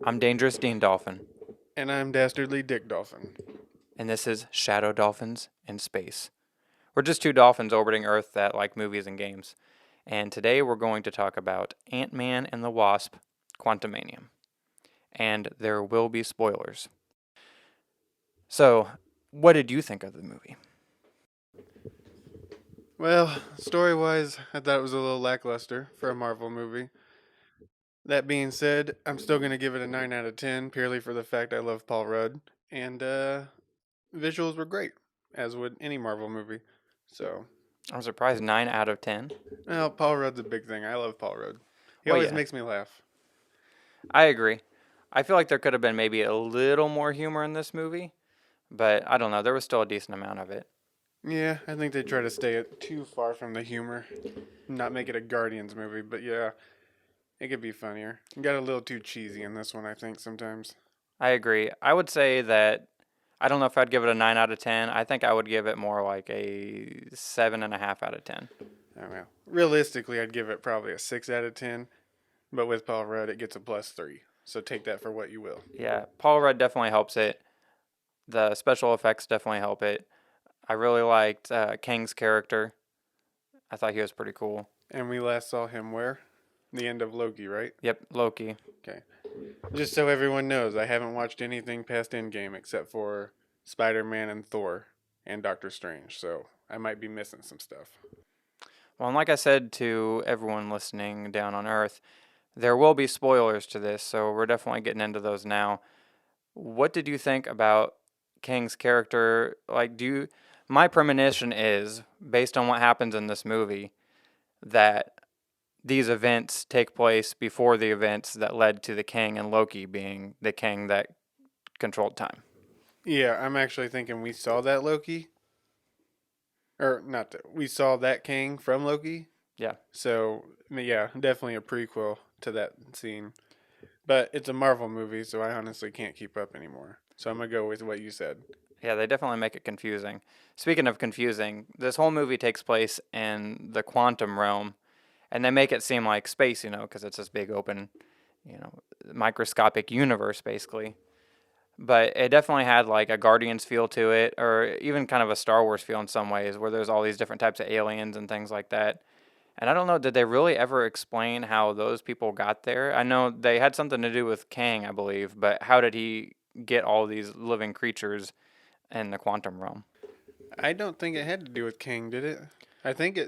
I'm Dangerous Dean Dolphin, And I'm Dastardly Dick Dolphin. and this is Shadow Dolphins in Space. We're just two dolphins orbiting Earth that like movies and games. And today we're going to talk about Ant-Man and the Wasp, Quantumania. And there will be spoilers. So, what did you think of the movie? Well, story-wise, I thought it was a little lackluster for a Marvel movie. That being said, I'm still going to give it a 9 out of 10, purely for the fact I love Paul Rudd. And visuals were great, as would any Marvel movie. So, I'm surprised 9 out of 10. well, Paul Rudd's a big thing. I love Paul Rudd. He Well, always yeah, makes me laugh. I agree. I feel like there could have been maybe a little more humor in this movie, but I don't know. There was still a decent amount of it. Yeah, I think they try to stay too far from the humor. Not make it a Guardians movie, but yeah, it could be funnier. It got a little too cheesy in this one, I think, sometimes. I agree. I would say that I don't know if I'd give it a 9 out of 10. I think I would give it more like a 7.5 out of 10. I don't know. Realistically, I'd give it probably a 6 out of 10, but with Paul Rudd, it gets a +3. So take that for what you will. Yeah, Paul Rudd definitely helps it. The special effects definitely help it. I really liked Kang's character. I thought he was pretty cool. And we last saw him where? The end of Loki, right? Yep, Loki. Okay. Just so everyone knows, I haven't watched anything past Endgame except for Spider-Man and Thor and Doctor Strange, so I might be missing some stuff. Well, and like I said to everyone listening down on Earth, there will be spoilers to this, so we're definitely getting into those now. What did you think about Kang's character? My premonition is, based on what happens in this movie, that these events take place before the events that led to the Kang and Loki being the Kang that controlled time. Yeah, I'm actually thinking we saw that Loki, or not that, we saw that Kang from Loki. Yeah. So, yeah, definitely a prequel to that scene. But it's a Marvel movie, so I honestly can't keep up anymore. So I'm going to go with what you said. Yeah, they definitely make it confusing. Speaking of confusing, this whole movie takes place in the quantum realm, and they make it seem like space, because it's this big open, microscopic universe, basically. But it definitely had like a Guardians feel to it, or even kind of a Star Wars feel in some ways, where there's all these different types of aliens and things like that. And I don't know, did they really ever explain how those people got there? I know they had something to do with Kang, I believe, but how did he get all these living creatures in the quantum realm? I don't think it had to do with King, did it? I think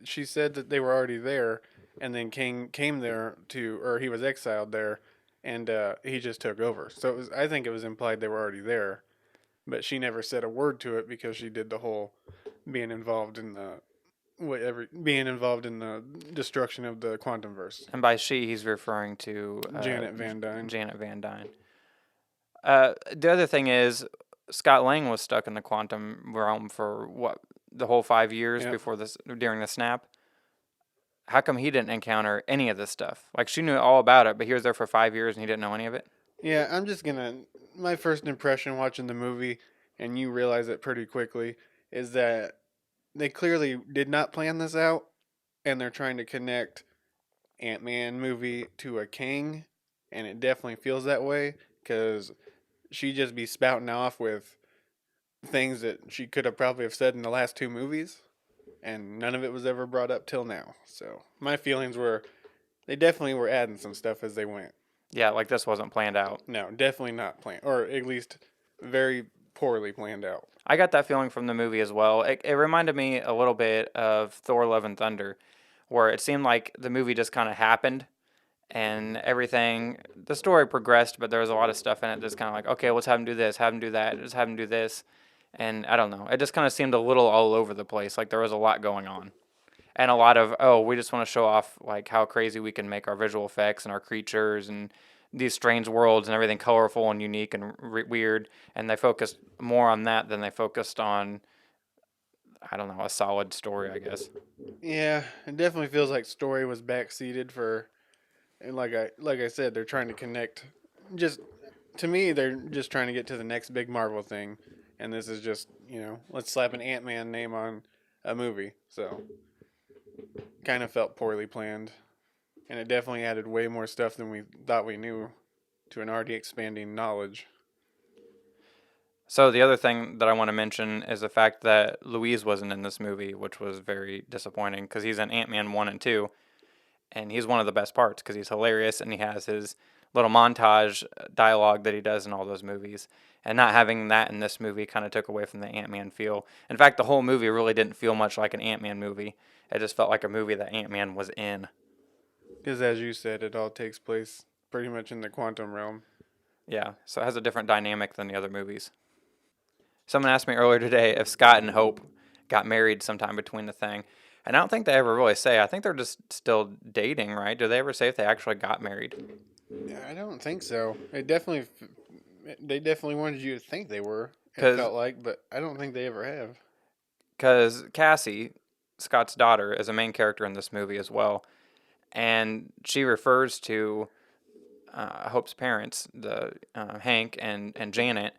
she said that they were already there, and then King came there or he was exiled there, and he just took over. So I think it was implied they were already there, but she never said a word to it because she did the whole being involved in the being involved in the destruction of the quantum verse. And by she, he's referring to Janet Van Dyne. Janet Van Dyne. The other thing is, Scott Lang was stuck in the quantum realm for what, the whole 5 years Yep. before this, during the snap. How come he didn't encounter any of this stuff? Like, she knew all about it, but he was there for 5 years and he didn't know any of it. Yeah, I'm just gonna. My first impression watching the movie, and you realize it pretty quickly, is that they clearly did not plan this out, and they're trying to connect Ant-Man movie to a King, and it definitely feels that way because she just be spouting off with things that she could have probably have said in the last two movies, and none of it was ever brought up till now. So my feelings were they definitely were adding some stuff as they went. Yeah, like this wasn't planned out. No, definitely not planned, or at least very poorly planned out. I got that feeling from the movie as well. It reminded me a little bit of Thor Love and Thunder, where it seemed like the movie just kind of happened and everything. The story progressed, but there was a lot of stuff in it that's kind of like, okay, let's have him do this, have him do that, just have him do this. And I don't know. It just kind of seemed a little all over the place. Like there was a lot going on. And a lot of, oh, we just want to show off like how crazy we can make our visual effects and our creatures and these strange worlds and everything colorful and unique and weird. And they focused more on that than they focused on, I don't know, a solid story, I guess. Yeah, it definitely feels like story was backseated for, and like I said, they're trying to connect. Just to me, they're just trying to get to the next big Marvel thing, and this is just let's slap an Ant-Man name on a movie. So kind of felt poorly planned, and it definitely added way more stuff than we thought we knew to an already expanding knowledge. So the other thing that I want to mention is the fact that Louise wasn't in this movie, which was very disappointing because he's in Ant-Man 1 and 2, and he's one of the best parts because he's hilarious and he has his little montage dialogue that he does in all those movies. And not having that in this movie kind of took away from the Ant-Man feel. In fact, the whole movie really didn't feel much like an Ant-Man movie. It just felt like a movie that Ant-Man was in. Because as you said, it all takes place pretty much in the quantum realm. Yeah, so it has a different dynamic than the other movies. Someone asked me earlier today if Scott and Hope got married sometime between the thing. And I don't think they ever really say. I think they're just still dating, right? Do they ever say if they actually got married? I don't think so. They definitely wanted you to think they were. It Because felt like, but I don't think they ever have. Cassie, Scott's daughter, is a main character in this movie as well. And she refers to Hope's parents, the Hank and Janet,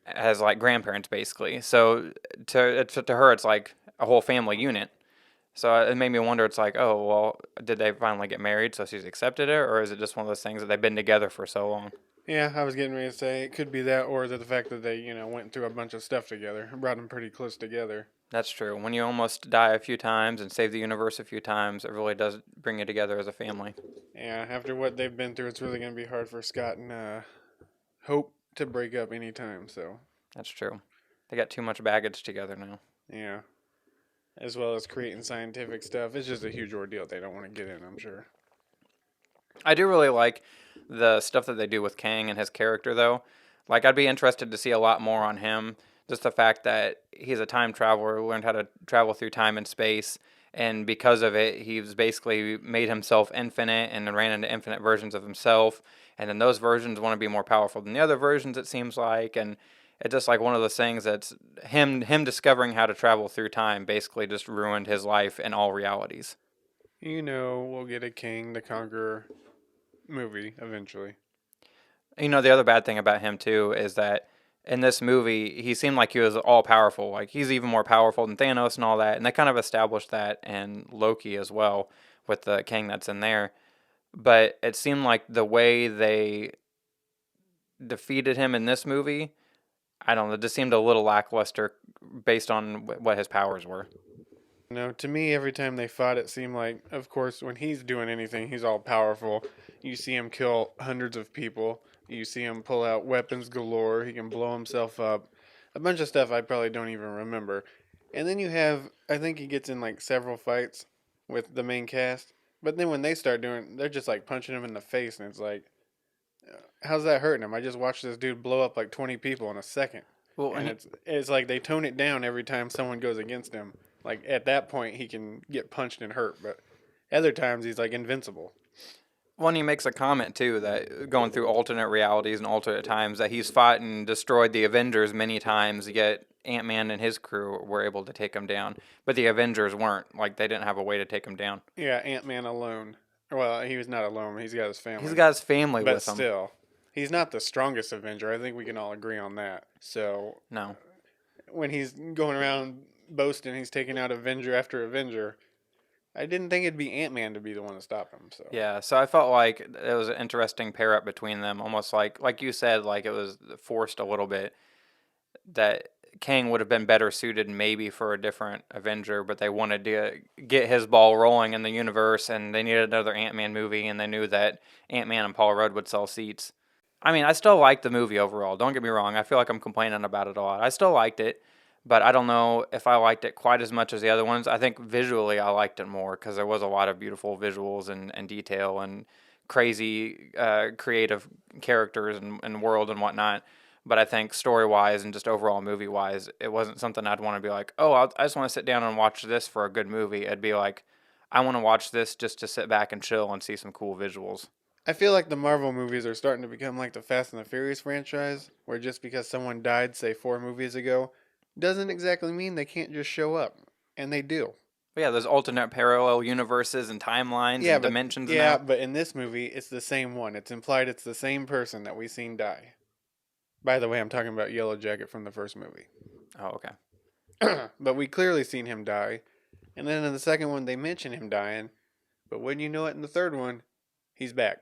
as like grandparents basically. So to her, it's like a whole family unit. So it made me wonder. It's like, oh well, did they finally get married? So she's accepted it, or is it just one of those things that they've been together for so long? Yeah, I was getting ready to say it could be that, or the fact that they, went through a bunch of stuff together, brought them pretty close together. That's true. When you almost die a few times and save the universe a few times, it really does bring you together as a family. Yeah, after what they've been through, it's really going to be hard for Scott and Hope to break up anytime. So, That's true. They got too much baggage together now. yeah, as well as creating scientific stuff. It's just a huge ordeal they don't want to get in, I'm sure. I do really like the stuff that they do with Kang and his character, though. Like, I'd be interested to see a lot more on him. Just the fact that he's a time traveler, learned how to travel through time and space, and because of it, he's basically made himself infinite and then ran into infinite versions of himself. And then those versions want to be more powerful than the other versions, it seems like. And it's just like one of those things that's him discovering how to travel through time basically just ruined his life in all realities. We'll get a King the Conqueror movie eventually. The other bad thing about him too is that in this movie he seemed like he was all powerful. Like he's even more powerful than Thanos and all that, and they kind of established that in Loki as well with the king that's in there. But it seemed like the way they defeated him in this movie, I don't know, it just seemed a little lackluster based on what his powers were. To me, every time they fought, it seemed like, of course, when he's doing anything, he's all powerful. You see him kill hundreds of people. You see him pull out weapons galore. He can blow himself up. A bunch of stuff I probably don't even remember. And then I think he gets in like several fights with the main cast. But then when they start doing, they're just like punching him in the face, and it's like, how's that hurting him? I just watched this dude blow up like 20 people in a second. Well, And it's like they tone it down every time someone goes against him. Like at that point, he can get punched and hurt, but other times he's like invincible. He makes a comment too that going through alternate realities and alternate times that he's fought and destroyed the Avengers many times, yet Ant-Man and his crew were able to take him down, but the Avengers weren't. Like they didn't have a way to take him down. Yeah, Ant Man alone. Well, he was not alone. He's got his He's family, got his family but with him. still, he's not the strongest Avenger. I think we can all agree on that. So No. when he's going around boasting he's taking out Avenger after Avenger, I didn't think it'd be Ant Man to be the one to stop him. So Yeah, so I felt like it was an interesting pair up between them, almost like you said, like it was forced a little bit that Kang would have been better suited maybe for a different Avenger, but they wanted to get his ball rolling in the universe, and they needed another Ant-Man movie, and they knew that Ant-Man and Paul Rudd would sell seats. I mean, I still liked the movie overall. Don't get me wrong. I feel like I'm complaining about it a lot. I still liked it, but I don't know if I liked it quite as much as the other ones. I think visually I liked it more because there was a lot of beautiful visuals and detail and crazy creative characters and world and whatnot. But I think story wise and just overall movie wise, it wasn't something I'd want to be like, oh, I just want to sit down and watch this for a good movie. It'd be like, I want to watch this just to sit back and chill and see some cool visuals. I feel like the Marvel movies are starting to become like the Fast and the Furious franchise, where just because someone died, say 4 movies ago, doesn't exactly mean they can't just show up, and they do. But yeah, there's alternate parallel universes and timelines Yeah, and but dimensions yeah, now. but in this movie, it's the same one. It's implied it's the same person that we seen die. By the way, I'm talking about Yellow Jacket from the first movie. Oh, okay. But we clearly seen him die. And then in the second one, they mention him dying. But when you know it, in the third one, he's back.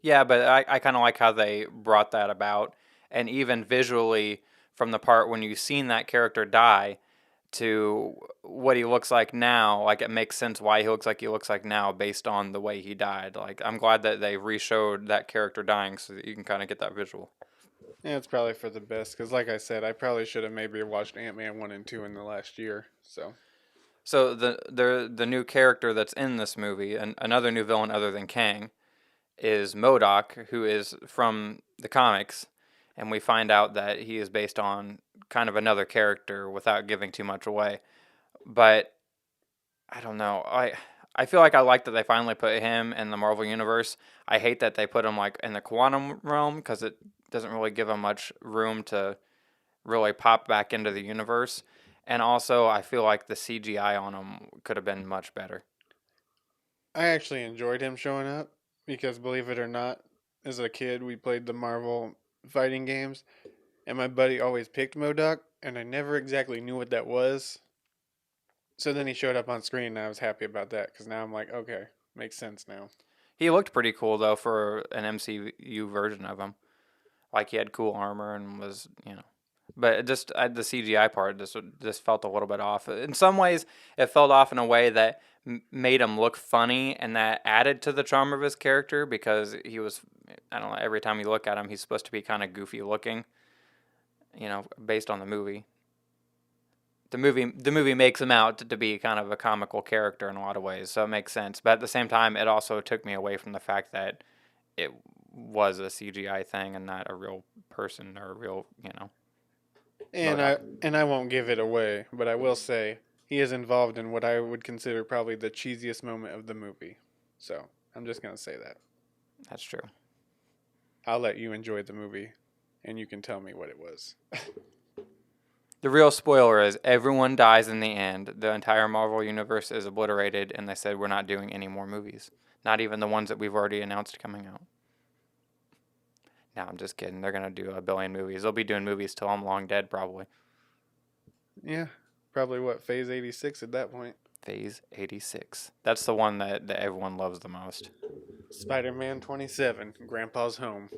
Yeah, but I kind of like how they brought that about, and even visually from the part when you've seen that character die to what he looks like now, like it makes sense why he looks like now based on the way he died. Like I'm glad that they re-showed that character dying so that you can kind of get that visual. Yeah, it's probably for the best because, like I said, I probably should have maybe watched Ant Man 1 and 2 in the last year. So, So the new character that's in this movie, and another new villain other than Kang, is Modoc, who is from the comics, and we find out that he is based on kind of another character without giving too much away. But I don't know. I feel like I like that they finally put him in the Marvel universe. I hate that they put him like in the quantum realm because it doesn't really give him much room to really pop back into the universe. And also, I feel like the CGI on him could have been much better. I actually enjoyed him showing up because, believe it or not, as a kid, we played the Marvel fighting games, and my buddy always picked Modoc, and I never exactly knew what that was. So then he showed up on screen, and I was happy about that because now I'm like, okay, makes sense now. He looked pretty cool though for an MCU version of him. Like he had cool armor and was, but it just the CGI part just felt a little bit off. In some ways, it felt off in a way that made him look funny, and that added to the charm of his character because he was, I don't know, every time you look at him, he's supposed to be kind of goofy looking, based on the movie. The movie makes him out to be kind of a comical character in a lot of ways, so it makes sense. But at the same time, it also took me away from the fact that it was a CGI thing and not a real person or a real, And Modoc. I won't give it away, but I will say he is involved in what I would consider probably the cheesiest moment of the movie. So I'm just gonna say that. That's true. I'll let you enjoy the movie, and you can tell me what it was. The real spoiler is everyone dies in the end. The entire Marvel universe is obliterated, and they said we're not doing any more movies. Not even the ones that we've already announced coming out. No, I'm just kidding. They're gonna do a billion movies. They'll be doing movies till I'm long dead, probably. Yeah, probably what phase 86 at that point. Phase 86. That's the one that everyone loves the most. Spider-Man 27, Grandpa's home.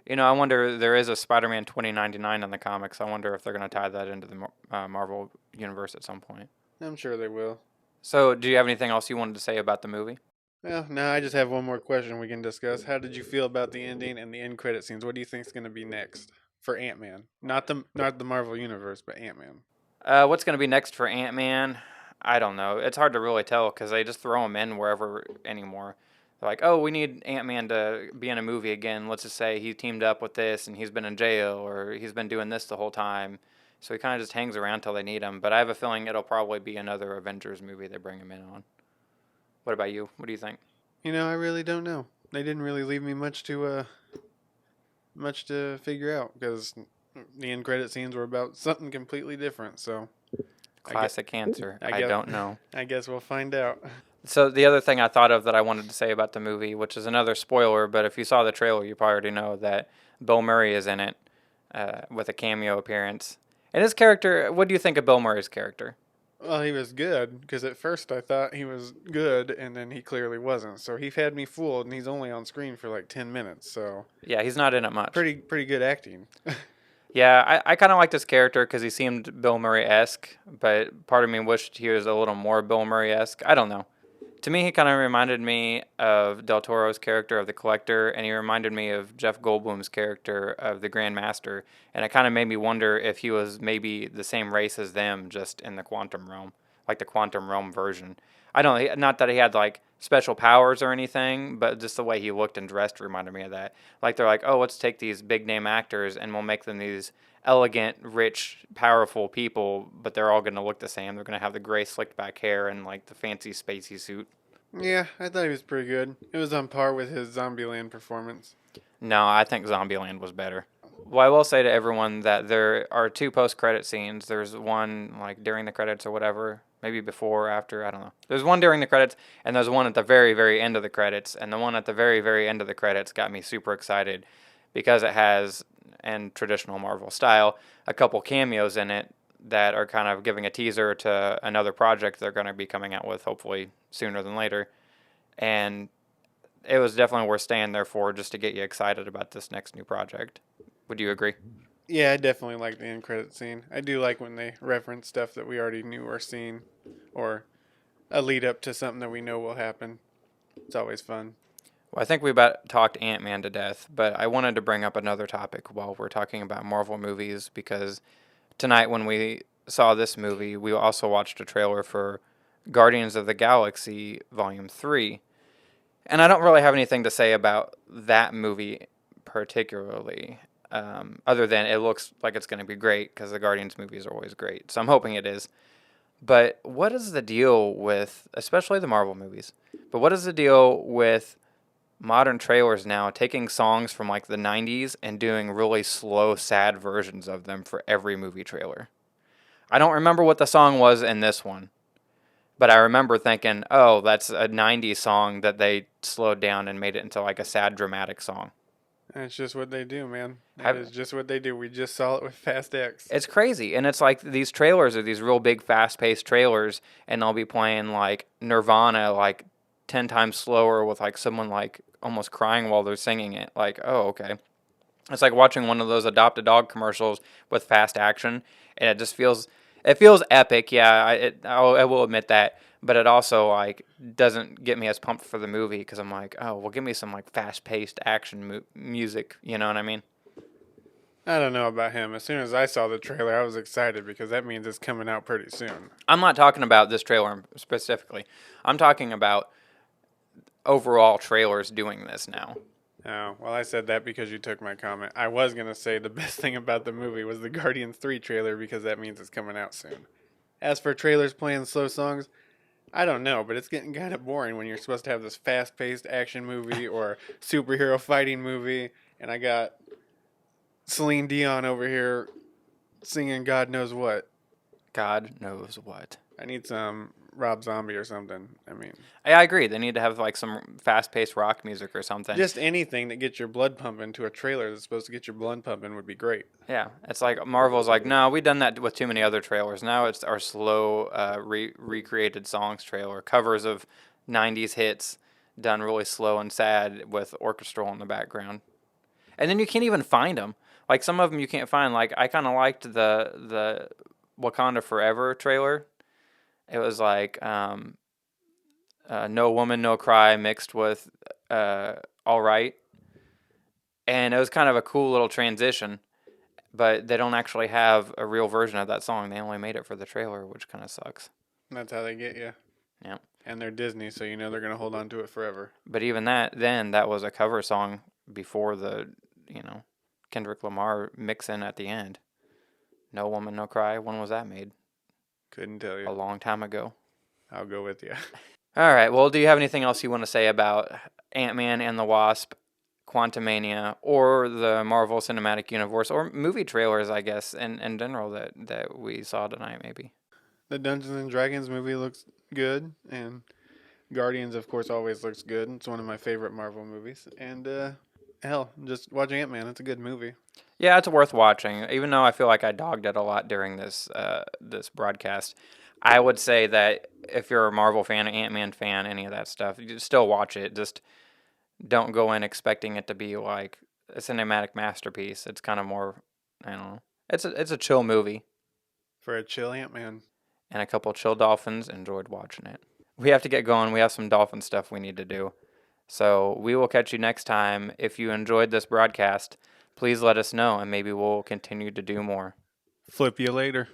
I wonder, there is a Spider-Man 2099 in the comics. I wonder if they're gonna tie that into the Marvel universe at some point. I'm sure they will. So, do you have anything else you wanted to say about the movie? Well, now I just have one more question we can discuss. How did you feel about the ending and the end credit scenes? What do you think is going to be next for Ant-Man? Not the Marvel universe, but Ant-Man. What's going to be next for Ant Man? I don't know. It's hard to really tell because they just throw him in wherever anymore. They're like, oh, we need Ant Man to be in a movie again. Let's just say he teamed up with this and he's been in jail or he's been doing this the whole time. So he kind of just hangs around till they need him. But I have a feeling it'll probably be another Avengers movie they bring him in on. What about you? What do you think? I really don't know. They didn't really leave me much to figure out because the end credit scenes were about something completely different. So I get, Classic answer. I I guess, don't know. I guess we'll find out. So the other thing I thought of that I wanted to say about the movie, which is another spoiler, but if you saw the trailer, you probably already know that Bill Murray is in it with a cameo appearance. And his character, what do you think of Bill Murray's character? Well, he was good because at first I thought he was good, and then he clearly wasn't. So he had me fooled, and he's only on screen for like 10 minutes. So Yeah, he's not in it much. pretty good acting. Yeah, I kind of liked his character because he seemed Bill Murray esque, but part of me wished he was a little more Bill Murray esque. I don't know. To me, he kind of reminded me of Del Toro's character of the Collector, and he reminded me of Jeff Goldblum's character of the Grand Master, and it kind of made me wonder if he was maybe the same race as them, just in the quantum realm, like the quantum realm version. I don't, not that he had like special powers or anything, but just the way he looked and dressed reminded me of that. Like they're like, oh, let's take these big name actors and we'll make them these elegant, rich, powerful people, but they're all going to look the same. They're going to have the gray slicked back hair and like the fancy spacey suit. Yeah, I thought he was pretty good. It was on par with his Zombieland performance. No, I think Zombieland was better. Well, I will say to everyone that there are two post-credit scenes. There's one like during the credits or whatever, maybe before or after, I don't know. There's one during the credits and there's one at the very, very end of the credits. And the one at the very, very end of the credits got me super excited because it has, in traditional Marvel style, a couple cameos in it that are kind of giving a teaser to another project they're going to be coming out with hopefully sooner than later. And it was definitely worth staying there for just to get you excited about this next new project. Would you agree? Yeah, I definitely like the end credit scene. I do like when they reference stuff that we already knew or seen, or a lead up to something that we know will happen. It's always fun. Well, I think we about talked Ant-Man to death, but I wanted to bring up another topic while we're talking about Marvel movies because tonight when we saw this movie, we also watched a trailer for Guardians of the Galaxy Volume 3. And I don't really have anything to say about that movie particularly, other than it looks like it's going to be great because the Guardians movies are always great. So I'm hoping it is. But what is the deal with, especially the Marvel movies, but what is the deal with modern trailers now taking songs from like the 90s and doing really slow, sad versions of them for every movie trailer? I don't remember what the song was in this one, but I remember thinking, oh, that's a 90s song that they slowed down and made it into like a sad, dramatic song. That's just what they do, man. That Have, is just what they do. We just saw it with Fast X. it's crazy. And it's like these trailers are these real big, fast paced trailers, and they'll be playing like Nirvana like 10 times slower with like someone like almost crying while they're singing it. Like, oh, okay. It's like watching one of those adopt a dog commercials with fast action, and it feels epic. Yeah, I will admit that, but it also like doesn't get me as pumped for the movie because I'm like, oh, well, give me some like fast paced action music. You know what I mean? I don't know about him. As soon as I saw the trailer, I was excited because that means it's coming out pretty soon. I'm not talking about this trailer specifically. I'm talking about overall trailers doing this now. Oh, well, I said that because you took my comment. I was going to say the best thing about the movie was the Guardians 3 trailer because that means it's coming out soon. As for trailers playing slow songs, I don't know, but it's getting kind of boring when you're supposed to have this fast paced action movie or superhero fighting movie, and I got Celine Dion over here singing God knows what. God knows what. I need some Rob Zombie or something. I mean, I agree. They need to have like some fast paced rock music or something. just anything that gets your blood pumping to a trailer that's supposed to get your blood pumping would be great. Yeah, it's like Marvel's like, no, we've done that with too many other trailers. Now it's our slow, recreated songs trailer, covers of '90s hits done really slow and sad with orchestral in the background. And then you can't even find them. Like some of them you can't find. Like I kind of liked the Wakanda Forever trailer. It was like No Woman No Cry mixed with All Right, and it was kind of a cool little transition. But they don't actually have a real version of that song. They only made it for the trailer, which kind of sucks. That's how they get you. Yeah. And they're Disney, so you know they're going to hold on to it forever. But even that was a cover song before you know, Kendrick Lamar mix in at the end. No Woman, No Cry. When was that made? Couldn't tell A you. long time ago. I'll go with you. All right. Well, do you have anything else you want to say about Ant-Man and the Wasp, Quantumania, or the Marvel Cinematic Universe, or movie trailers, I guess, in general that we saw tonight, maybe? The Dungeons and Dragons movie looks good, and Guardians, of course, always looks good. It's one of my favorite Marvel movies. And hell, just watch Ant Man. It's a good movie. Yeah, it's worth watching. Even though I feel like I dogged it a lot during this broadcast, I would say that if you're a Marvel fan, an Ant-Man fan, any of that stuff, you still watch it. Just don't go in expecting it to be like a cinematic masterpiece. It's kind of more, I don't know. It's a chill movie, For a chill Ant Man. and a couple chill dolphins enjoyed watching it. We have to get going. We have some dolphin stuff we need to do. So we will catch you next time. If you enjoyed this broadcast, please let us know, and maybe we'll continue to do more. Flip you later.